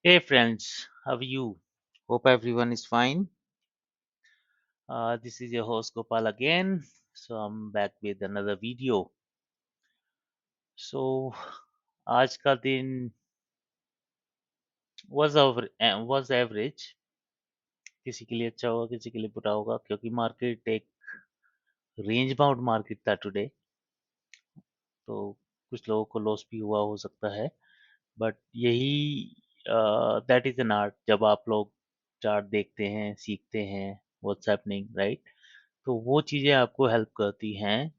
Hey friends, how are you? Hope everyone is fine. This is your host Gopal again. So I'm back with another video. So आज का दिन was average. किसी के लिए अच्छा होगा, किसी के लिए बुरा होगा क्योंकि मार्केट एक रेंज बाउंड मार्केट था टुडे. तो कुछ लोगों को लॉस भी हुआ हो सकता है. बट यही दैट इज एन आर्ट. जब आप लोग चार्ट देखते हैं, सीखते हैं व्हाट्स हैपनिंग, राइट? तो वो चीजें आपको हेल्प करती हैं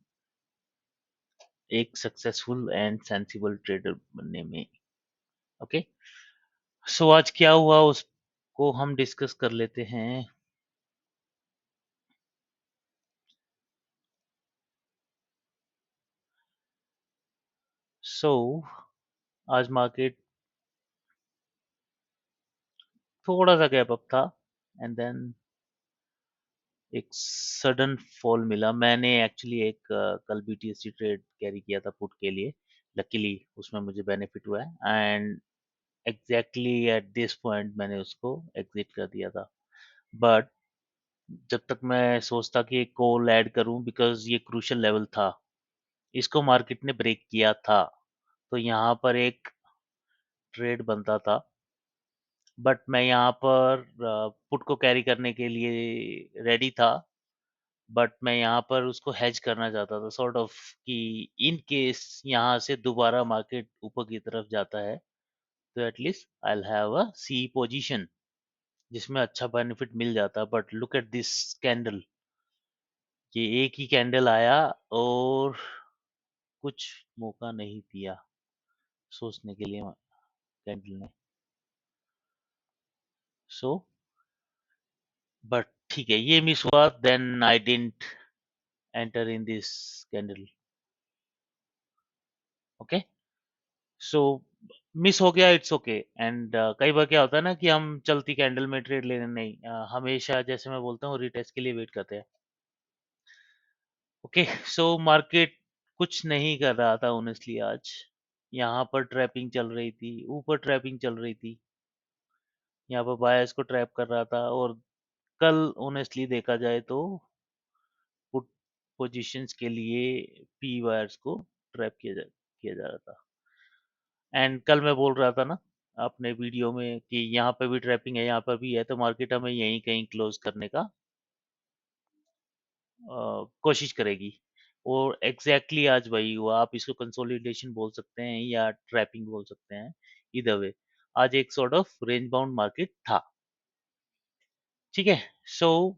एक सक्सेसफुल एंड सेंसिबल ट्रेडर बनने में. ओके. सो आज क्या हुआ उसको हम डिस्कस कर लेते हैं. सो आज मार्केट थोड़ा सा गैप अप था एंड देन एक सडन फॉल मिला. मैंने एक्चुअली एक कल बीटीएससी ट्रेड कैरी किया था पुट के लिए. लकीली उसमें मुझे बेनिफिट हुआ है and exactly at this point मैंने उसको एग्जिट कर दिया था. बट जब तक मैं सोचता कि एक कॉल ऐड करूं बिकॉज ये क्रूशियल लेवल था, इसको मार्केट ने ब्रेक किया था, तो यहाँ पर एक ट्रेड बनता था. बट मैं यहाँ पर पुट को कैरी करने के लिए रेडी था. बट मैं यहाँ पर उसको हेज करना चाहता था सॉर्ट ऑफ कि इन केस यहाँ से दोबारा मार्केट ऊपर की तरफ जाता है तो at least I will have a C position जिसमें अच्छा बेनिफिट मिल जाता. But look at this candle. ये एक ही कैंडल आया और कुछ मौका नहीं दिया सोचने के लिए कैंडल ने. सो बट ठीक है, ये मिस हुआ. Then I didn't enter in this candle. Okay. So miss हो गया, इट्स ओके. एंड कई बार क्या होता है ना कि हम चलती कैंडल में ट्रेड लेने नहीं, हमेशा जैसे मैं बोलता हूँ रिटेस्ट के लिए वेट करते हैं. ओके. सो मार्केट कुछ नहीं कर रहा था ऑनेस्टली आज. यहाँ पर ट्रैपिंग चल रही थी, ऊपर ट्रैपिंग चल रही थी. यहाँ पर बायर्स को ट्रैप कर रहा था. और कल ऑनेस्टली देखा जाए तो पुट पोजीशंस के लिए पी वायर्स को ट्रैप किया जा रहा था. एंड कल मैं बोल रहा था ना अपने वीडियो में कि यहाँ पे भी ट्रैपिंग है, यहाँ पर भी है, तो मार्केट हमें यहीं कहीं क्लोज करने का कोशिश करेगी. और एग्जैक्टली आज वही हुआ. आप इसको कंसोलिडेशन बोल सकते हैं या ट्रैपिंग बोल सकते हैं. इधर वे आज एक sort of range bound market था. ठीक है. सो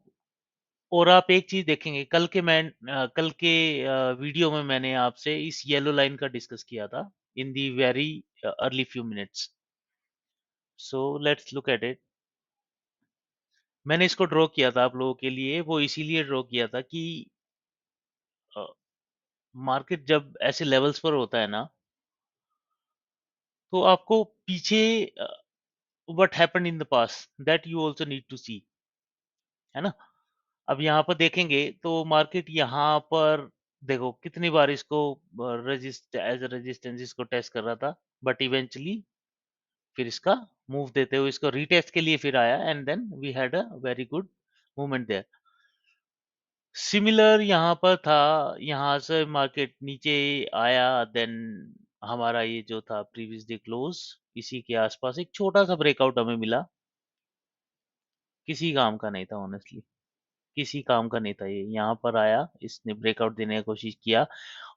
और आप एक चीज देखेंगे, कल के वीडियो में मैंने आपसे इस येलो लाइन का डिस्कस किया था in the very early few minutes. So let's look at it. मैंने इसको ड्रॉ किया था आप लोगों के लिए, वो इसीलिए ड्रॉ किया था कि मार्केट जब ऐसे लेवल्स पर होता है ना, तो आपको पीछे what happened in the past that you also need to see, है ना? अब यहाँ पर देखेंगे तो मार्केट यहाँ पर देखो कितनी बार इसको रजिस्ट एज अ रेजिस्टेंस इसको टेस्ट कर रहा था. बट इवेंचुअली फिर इसका मूव देते हुए इसको रीटेस्ट के लिए फिर आया and then we had a very good movement there. Similar यहाँ पर था. यहाँ से मार्केट नीचे आया. देन हमारा ये जो था प्रीवियस डे क्लोज, इसी के आसपास एक छोटा सा ब्रेकआउट हमें मिला. किसी काम का नहीं था ऑनेस्टली. किसी काम का नहीं था. ये यहाँ पर आया, इसने ब्रेकआउट देने की कोशिश किया.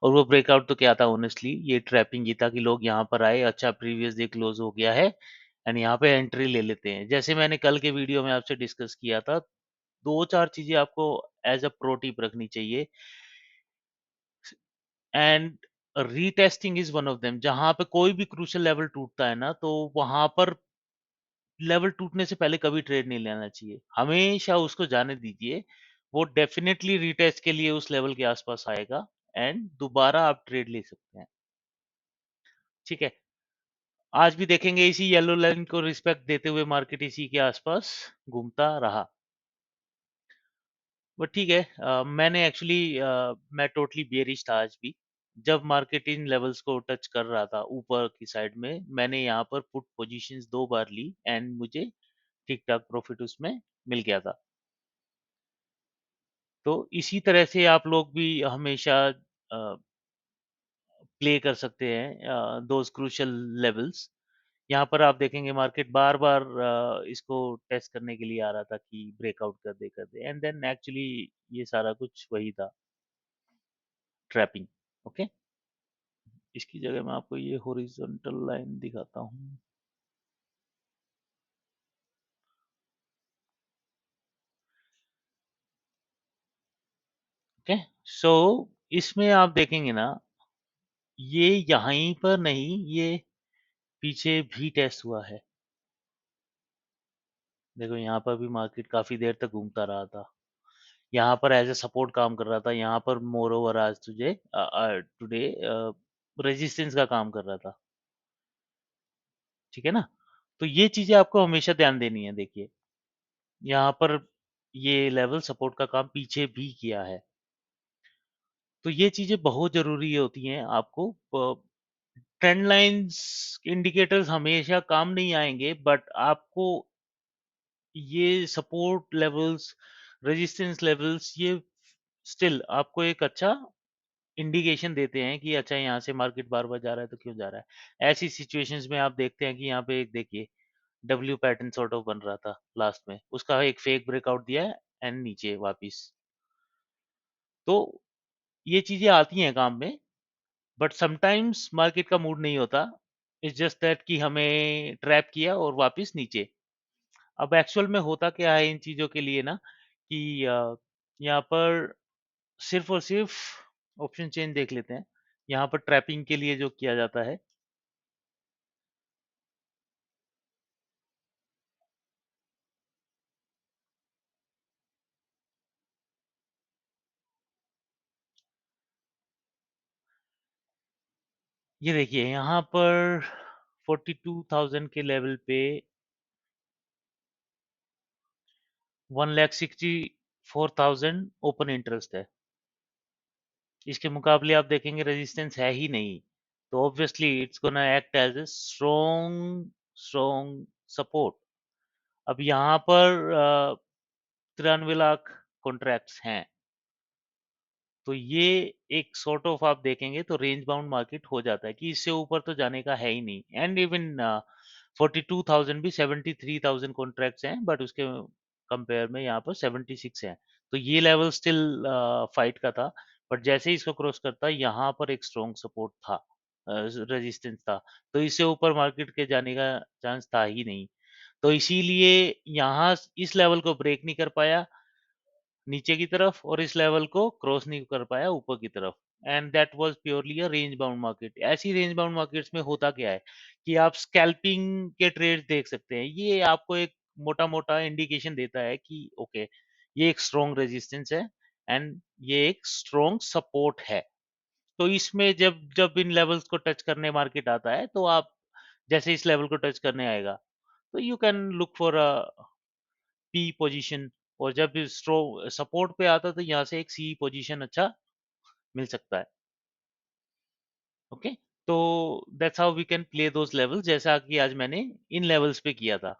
और वो ब्रेकआउट तो क्या था ऑनेस्टली, ये ट्रैपिंग ही था कि लोग यहाँ पर आए, अच्छा प्रीवियस डे क्लोज हो गया है एंड यहाँ पे एंट्री ले लेते हैं. जैसे मैंने कल के वीडियो में आपसे डिस्कस किया था, दो चार चीजें आपको एज अ प्रो टिप रखनी चाहिए. And retesting is one of them. जहां पे कोई भी क्रूशियल लेवल टूटता है ना, तो वहां पर लेवल टूटने से पहले कभी ट्रेड नहीं लेना चाहिए. हमेशा उसको जाने दीजिए. वो डेफिनेटली रीटेस्ट के लिए उस लेवल के आसपास आएगा एंड दोबारा आप ट्रेड ले सकते हैं. ठीक है. आज भी देखेंगे इसी येलो लाइन को रिस्पेक्ट देते हुए मार्केट इसी के आसपास घूमता रहा. बट ठीक है. मैंने एक्चुअली मैं टोटली बेयरिश था आज भी. जब मार्केट इन लेवल्स को टच कर रहा था ऊपर की साइड में, मैंने यहाँ पर पुट पोजीशंस 2 बार ली एंड मुझे ठीक-ठाक प्रॉफिट उसमें मिल गया था। तो इसी तरह से आप लोग भी हमेशा प्ले कर सकते हैं दोज़ क्रूशियल लेवल्स। यहाँ पर आप देखेंगे मार्केट बार-बार इसको टेस्ट करने के लिए आ रहा था कि ब्रेकआउट कर दे एंड देन एक्चुअली ये सारा कुछ वही था, ट्रैपिंग। ओके? इसकी जगह मैं आपको ये हॉरिजॉन्टल लाइन दिखाता हूँ। ओके? सो इसमें आप देखेंगे ना, ये यहीं पर नहीं, ये पीछे भी टेस्ट हुआ है। देखो यहाँ पर भी मार्केट काफ़ी देर तक घूमता रहा था। यहाँ पर एज़ अ सपोर्ट काम कर रहा था, यहाँ पर मोर ओवर आज टुडे रेजिस्टेंस का काम कर रहा था। ठीक है ना? तो ये चीज़ें आपको हमेशा ध्यान देनी है देखिए। यहाँ पर ये लेवल सपोर्ट का काम पीछे भी किया है। तो ये चीज़ें बहुत ज़रूरी होती हैं आपको ट्रेंड लाइन्स इंडिकेटर्स हमेशा काम नहीं आएँगे बट आपको ये सपोर्ट लेवल्स, रेजिस्टेंस लेवल्स ये स्टिल आपको एक अच्छा इंडिकेशन देते हैं कि अच्छा यहाँ से मार्केट बार-बार जा रहा है तो क्यों जा रहा है। ऐसी सिचुएशंस में आप देखते हैं कि यहाँ पे एक देखिए डब्ल्यू पैटर्न सॉर्ट ऑफ बन रहा था लास्ट में। उसका एक फेक ब्रेकआउट दिया है एंड नीचे वापिस। तो ये चीज़ें आती हैं काम में बट समटाइम्स मार्केट का मूड नहीं होता। इट्स जस्ट दैट कि हमें ट्रैप किया और वापिस नीचे। अब एक्चुअल में होता क्या है इन चीज़ों के लिए ना कि यहाँ पर सिर्फ़ और सिर्फ़ ऑप्शन चेन देख लेते हैं। यहाँ पर ट्रैपिंग के लिए जो किया जाता है, ये देखिए यहाँ पर 42,000 के लेवल पे 1,64,000 ओपन इंटरेस्ट है। इसके मुकाबले आप देखेंगे रेजिस्टेंस है ही नहीं। तो obviously it's gonna act as a strong strong support. अब यहाँ पर 93 लाख कॉन्ट्रैक्ट्स हैं। तो ये एक सॉर्ट ऑफ आप देखेंगे तो रेंज बाउंड मार्केट हो जाता है कि इससे ऊपर तो जाने का है ही नहीं एंड इवन 42,000 भी 73,000 कॉन्ट्रैक्ट्स हैं बट उसके कंपेयर में यहाँ पर 76 हैं तो ये लेवल स्टिल फाइट का था बट जैसे ही इसको क्रॉस करता यहाँ पर एक स्ट्रॉन्ग सपोर्ट था रेजिस्टेंस था तो इससे ऊपर मार्केट के जाने का चांस था ही नहीं तो इसीलिए यहाँ इस लेवल को ब्रेक नहीं कर पाया नीचे की तरफ और इस लेवल को क्रॉस नहीं कर पाया ऊपर की तरफ and that was purely a range bound market ऐसी रेंज बाउंड मार्केट्स में होता क्या है कि आप स्कैल्पिंग के ट्रेड्स देख सकते हैं ये आपको एक मोटा मोटा इंडिकेशन देता है कि ओके ये एक स्ट्रॉन्ग रेजिस्टेंस है एंड ये एक स्ट्रॉन्ग सपोर्ट है तो इसमें जब जब इन लेवल्स को टच करने मार्केट आता है तो आप जैसे इस लेवल को टच करने आएगा तो you can look for a P position और जब स्ट्रो सपोर्ट पे आता है तो यहाँ से एक सी पोजीशन अच्छा मिल सकता है ओके तो that's how we can play those levels जैसा कि आज मैंने इन लेवल्स पे किया था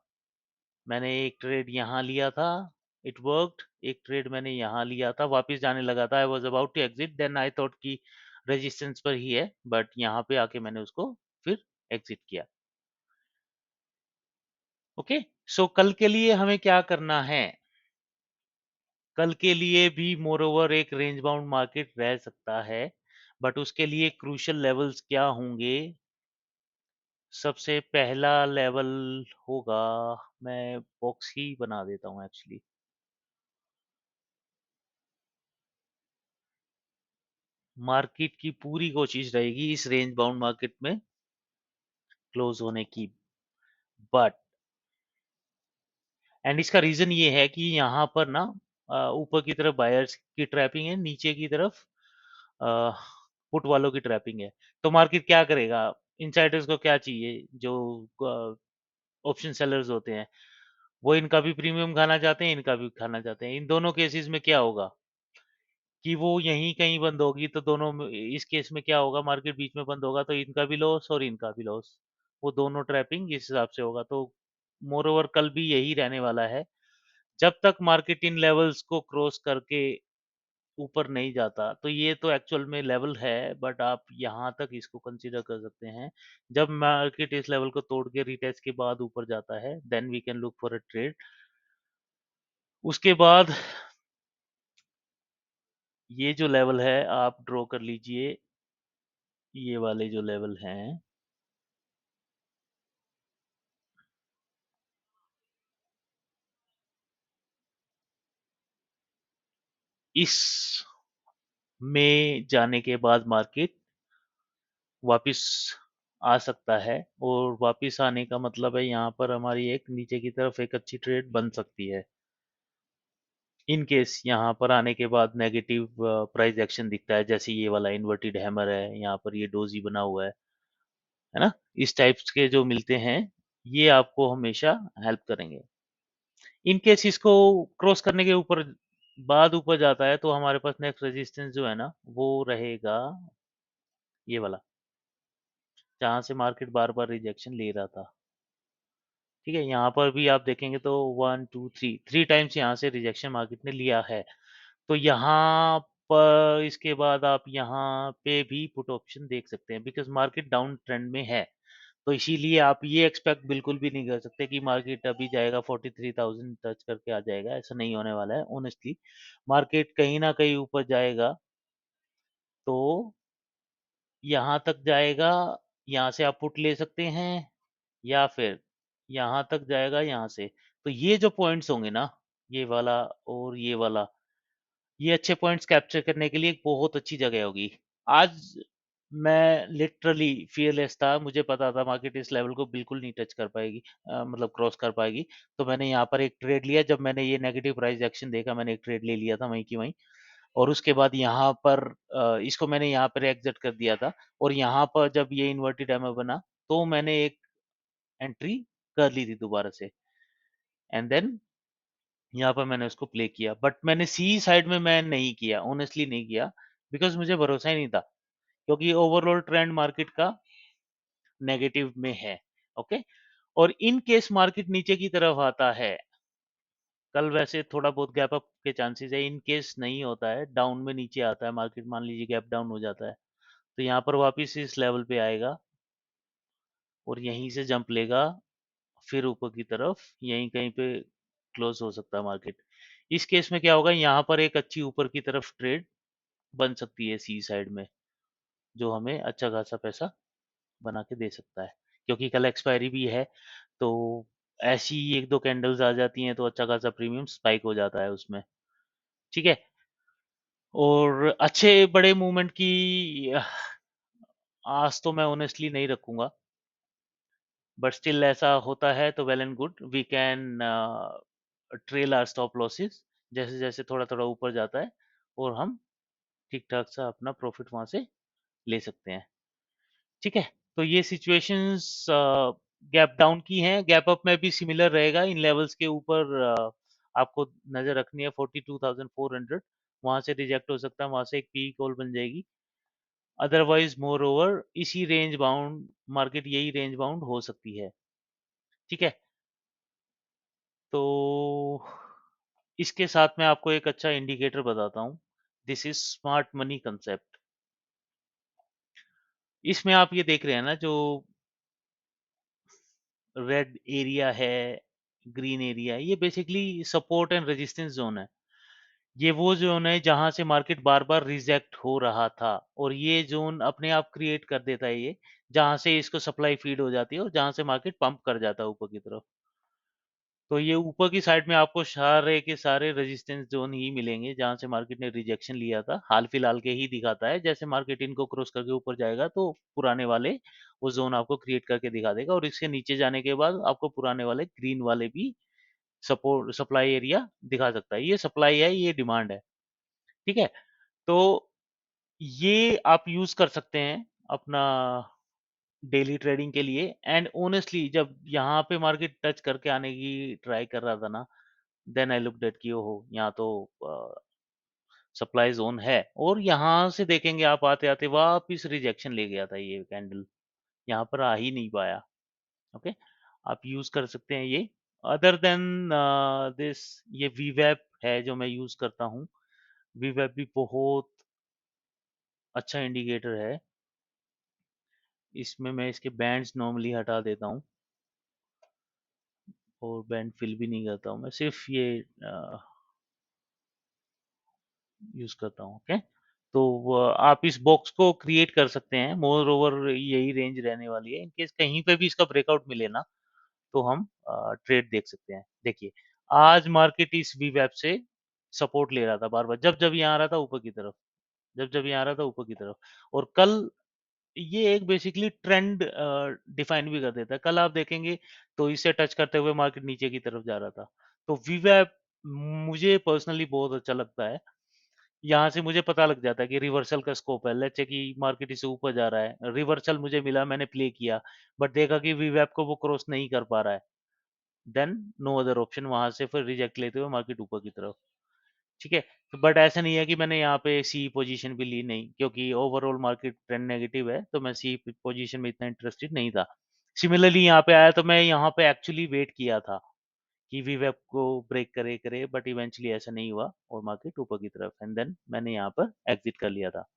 मैंने एक ट्रेड यहाँ लिया था इट वर्कड एक ट्रेड मैंने यहाँ लिया था वापस जाने लगा था I was about to exit then I thought कि रेजिस्टेंस पर ही है बट यहाँ पे आके मैंने उसको फिर एग्जिट किया ओके सो कल के लिए हमें क्या करना है कल के लिए भी मोरोवर एक रेंज बाउंड मार्केट रह सकता है बट उसके लिए क्रूशियल लेवल्स क्या होंगे सबसे पहला लेवल होगा मैं बॉक्स ही बना देता हूँ एक्चुअली मार्केट की पूरी कोशिश रहेगी इस रेंज बाउंड मार्केट में क्लोज होने की बट एंड इसका रीजन ये है कि यहाँ पर ना ऊपर की तरफ बायर्स की ट्रैपिंग है नीचे की तरफ पुट वालों की ट्रैपिंग है तो मार्केट क्या करेगा इनसाइडर्स को क्या चाहिए जो ऑप्शन सेलर्स होते हैं वो इनका भी प्रीमियम खाना चाहते हैं इनका भी खाना चाहते हैं इन दोनों केसेस में क्या होगा कि वो यहीं कहीं बंद होगी, तो दोनों में इस केस में क्या होगा, मार्केट बीच में बंद होगा तो इनका भी लॉस और इनका भी लॉस, वो दोनों ट्रैपिंग इस हिसाब से होगा। तो मोर ओवर कल भी यही रहने वाला है, जब तक मार्केट इन लेवल्स को क्रॉस करके ऊपर नहीं जाता। तो ये तो एक्चुअल में लेवल है, बट आप यहाँ तक इसको कंसीडर कर सकते हैं। जब मार्केट इस लेवल को तोड़ के रिटेस्ट के बाद ऊपर जाता है, then we can look for a trade. उसके बाद ये जो लेवल है आप ड्रॉ कर लीजिए, ये वाले जो लेवल हैं, इस में जाने के बाद मार्केट वापस आ सकता है, और वापस आने का मतलब है यहाँ पर हमारी एक नीचे की तरफ एक अच्छी ट्रेड बन सकती है। इन केस यहाँ पर आने के बाद नेगेटिव प्राइस एक्शन दिखता है, जैसे ये वाला इन्वर्टेड हैमर है, यहाँ पर ये डोजी बना हुआ है ना, इस टाइप्स के जो मिलते हैं, ये आपको हमेशा हेल्प करेंगे। इन केस इसको क्रॉस करने के ऊपर बाद ऊपर जाता है, तो हमारे पास नेक्स्ट रेजिस्टेंस जो है ना, वो रहेगा ये वाला, जहां से मार्केट बार बार रिजेक्शन ले रहा था। ठीक है, यहाँ पर भी आप देखेंगे तो 1 2 3 टाइम्स यहाँ से रिजेक्शन मार्केट ने लिया है। तो यहाँ पर इसके बाद आप यहाँ पे भी पुट ऑप्शन देख सकते हैं, बिकॉज मार्केट डाउन ट्रेंड में है। तो इसीलिए आप ये एक्सपेक्ट बिल्कुल भी नहीं कर सकते कि मार्केट अभी जाएगा 43,000 टच करके आ जाएगा, ऐसा नहीं होने वाला है ऑनेस्टली। मार्केट कहीं ना कहीं ऊपर जाएगा, तो यहाँ तक जाएगा, यहाँ से आप पुट ले सकते हैं, या फिर यहाँ तक जाएगा यहाँ से। तो ये जो पॉइंट्स होंगे ना, ये वाला और ये वाला, ये अच्छे पॉइंट्स कैप्चर करने के लिए एक बहुत अच्छी जगह होगी। आज मैं लिटरली फियरलेस था, मुझे पता था मार्केट इस लेवल को बिल्कुल नहीं टच कर पाएगी, मतलब क्रॉस कर पाएगी। तो मैंने यहाँ पर एक ट्रेड लिया, जब मैंने ये नेगेटिव प्राइस एक्शन देखा, मैंने एक ट्रेड ले लिया था वहीं की वहीं। और उसके बाद यहाँ पर इसको मैंने यहाँ पर एग्जिट कर दिया था। और यहाँ पर जब ये इन्वर्टेड एमए बना, तो मैंने एक एंट्री कर ली थी दोबारा से, एंड देन यहाँ पर मैंने उसको प्ले किया। बट मैंने सी साइड में मैं नहीं किया, ऑनेस्टली नहीं किया, बिकॉज मुझे भरोसा ही नहीं था, क्योंकि ओवरऑल ट्रेंड मार्केट का नेगेटिव में है। ओके। और इन केस मार्केट नीचे की तरफ आता है, कल वैसे थोड़ा बहुत गैप अप के चांसेस है, इन केस नहीं होता है, डाउन में नीचे आता है मार्केट, मान लीजिए गैप डाउन हो जाता है, तो यहाँ पर वापस इस लेवल पे आएगा और यहीं से जंप लेगा, फिर ऊपर की तरफ यहीं कहीं पे क्लोज हो सकता है मार्केट। इस केस में क्या होगा, यहाँ पर एक अच्छी ऊपर की तरफ ट्रेड बन सकती है सी साइड में, जो हमें अच्छा खासा पैसा बना के दे सकता है, क्योंकि कल एक्सपायरी भी है। तो ऐसी एक दो कैंडल्स आ जाती हैं, तो अच्छा खासा प्रीमियम स्पाइक हो जाता है उसमें। ठीक है। और अच्छे बड़े मूवमेंट की आस तो मैं ऑनेस्टली नहीं रखूंगा, बट स्टिल ऐसा होता है तो well and good, we can trail our stop losses, जैसे जैसे थोड़ा थोड़ा ऊपर जाता है, और हम ठीक ठाक सा अपना प्रॉफिट वहां से ले सकते हैं। ठीक है। तो ये सिचुएशंस गैप डाउन की हैं, गैप अप में भी सिमिलर रहेगा, इन लेवल्स के ऊपर आपको नजर रखनी है 42,400, वहां से रिजेक्ट हो सकता है, वहां से एक पी कॉल बन जाएगी। अदरवाइज मोर ओवर इसी रेंज बाउंड, मार्केट यही रेंज बाउंड हो सकती है। ठीक है। तो इसके साथ मैं आपको एक अच्छा इंडिकेटर बताता हूँ, this is smart money concept. इसमें आप ये देख रहे हैं ना, जो रेड एरिया है, ग्रीन एरिया है, ये basically support and resistance zone है। ये वो जोन है जहां से मार्केट बार बार रिजेक्ट हो रहा था, और ये जोन अपने आप क्रिएट कर देता है ये, जहां से इसको सप्लाई फीड हो जाती है और जहां से मार्केट पंप कर जाता है ऊपर की तरफ। तो ये ऊपर की साइड में आपको सारे के सारे रेजिस्टेंस जोन ही मिलेंगे, जहां से मार्केट ने रिजेक्शन लिया था, हाल फिलहाल के ही दिखाता है। जैसे मार्केट इनको क्रॉस करके ऊपर जाएगा, तो पुराने वाले वो जोन आपको क्रिएट करके दिखा देगा, और इसके नीचे जाने के बाद आपको पुराने वाले ग्रीन वाले भी सपोर्ट सप्लाई एरिया दिखा सकता है। ये सप्लाई है, ये डिमांड है। ठीक है। तो ये आप यूज कर सकते हैं अपना डेली ट्रेडिंग के लिए। एंड ऑनेस्टली जब यहाँ पे मार्केट टच करके आने की ट्राई कर रहा था ना, देन आई लुक्ड एट कि ओहो, यहाँ तो सप्लाई जोन है, और यहाँ से देखेंगे आप आते आते वापिस रिजेक्शन ले गया था ये कैंडल, यहाँ पर आ ही नहीं पाया। ओके, आप यूज कर सकते हैं ये। अदर देन दिस, ये वीवेप है जो मैं यूज करता हूँ। वीवेप भी बहुत अच्छा इंडिकेटर है। इसमें मैं इसके बैंड्स नॉर्मली हटा देता हूँ, और बैंड फिल भी नहीं करता हूँ, मैं सिर्फ ये यूज करता हूँ। ओके, तो आप इस बॉक्स को क्रिएट कर सकते हैं। मोर ओवर यही रेंज रहने वाली है। इनकेस कहीं पे भी इसका ब्रेकआउट मिले ना, तो हम ट्रेड देख सकते हैं। देखिए, आज मार्केट इस वीवैप से सपोर्ट ले रहा था बार बार, जब जब यहाँ आ रहा था ऊपर की तरफ, जब जब यहाँ आ रहा था ऊपर की तरफ। और कल ये एक बेसिकली ट्रेंड डिफाइन भी कर देता है। कल आप देखेंगे तो इसे टच करते हुए मार्केट नीचे की तरफ जा रहा था। तो वीवैप मुझे पर्सनली बहुत अच्छा लगता है। यहाँ से मुझे पता लग जाता है कि रिवर्सल का स्कोप है। लेट्स से कि मार्केट इससे ऊपर जा रहा है, रिवर्सल मुझे मिला, मैंने प्ले किया, बट देखा कि वीवैप को वो क्रॉस नहीं कर पा रहा है, देन नो अदर ऑप्शन, वहां से फिर रिजेक्ट लेते हुए मार्केट ऊपर की तरफ। ठीक है, बट ऐसा नहीं है कि मैंने यहाँ पे सी पोजीशन भी ली नहीं, क्योंकि ओवरऑल मार्केट ट्रेंड नेगेटिव है, तो मैं सी पोजीशन में इतना इंटरेस्टेड नहीं था। सिमिलरली यहाँ पे आया तो मैं यहाँ पे एक्चुअली वेट किया था कि वीवेप को ब्रेक करे करे, बट इवेंचुअली ऐसा नहीं हुआ और मार्केट ऊपर की तरफ, एंड देन मैंने यहाँ पर एग्जिट कर लिया था।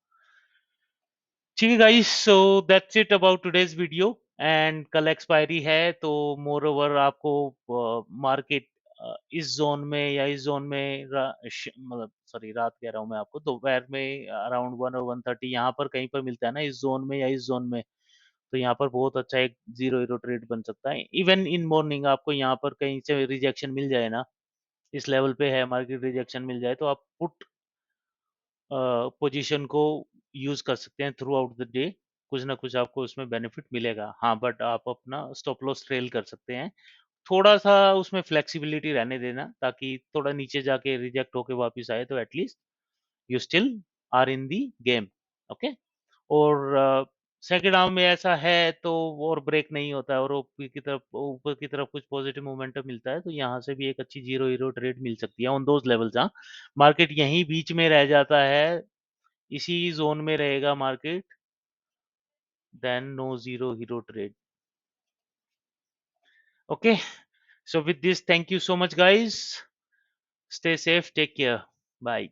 ठीक है guys, so that's it about today's video. And कल एक्सपायरी है, तो मोर ओवर आपको मार्केट इस जोन में या इस जोन में मतलब सॉरी, रात कह रहा हूँ मैं आपको, दोपहर में अराउंड 1 और 1:30 यहाँ पर कहीं पर मिलता है ना, इस जोन में या इस जोन में, तो यहाँ पर बहुत अच्छा एक जीरो हीरो ट्रेड बन सकता है। इवन इन मॉर्निंग आपको यहाँ पर कहीं से रिजेक्शन मिल जाए ना, इस लेवल पे है मार्केट, रिजेक्शन मिल जाए, तो आप पुट पोजीशन को यूज कर सकते हैं थ्रू आउट द डे। कुछ ना कुछ आपको उसमें बेनिफिट मिलेगा। हाँ, बट आप अपना स्टॉप लॉस ट्रेल कर सकते हैं। थोड़ा सा उसमें फ्लेक्सिबिलिटी रहने देना, ताकि थोड़ा नीचे जाके रिजेक्ट होके वापस आए तो at least you still are in the game. Okay, और सेकंड हाफ में ऐसा है तो, और ब्रेक नहीं होता है और ऊपर की तरफ कुछ पॉजिटिव मोमेंटम मिलता है, तो यहाँ से भी एक अच्छी जीरो हीरो ट्रेड मिल सकती है ऑन दोज लेवल्स। हाँ, मार्केट यहीं बीच में रह जाता है, इसी जोन में रहेगा market, then no zero hero trade. Okay, so with this, thank you so much guys, stay safe, take care, bye.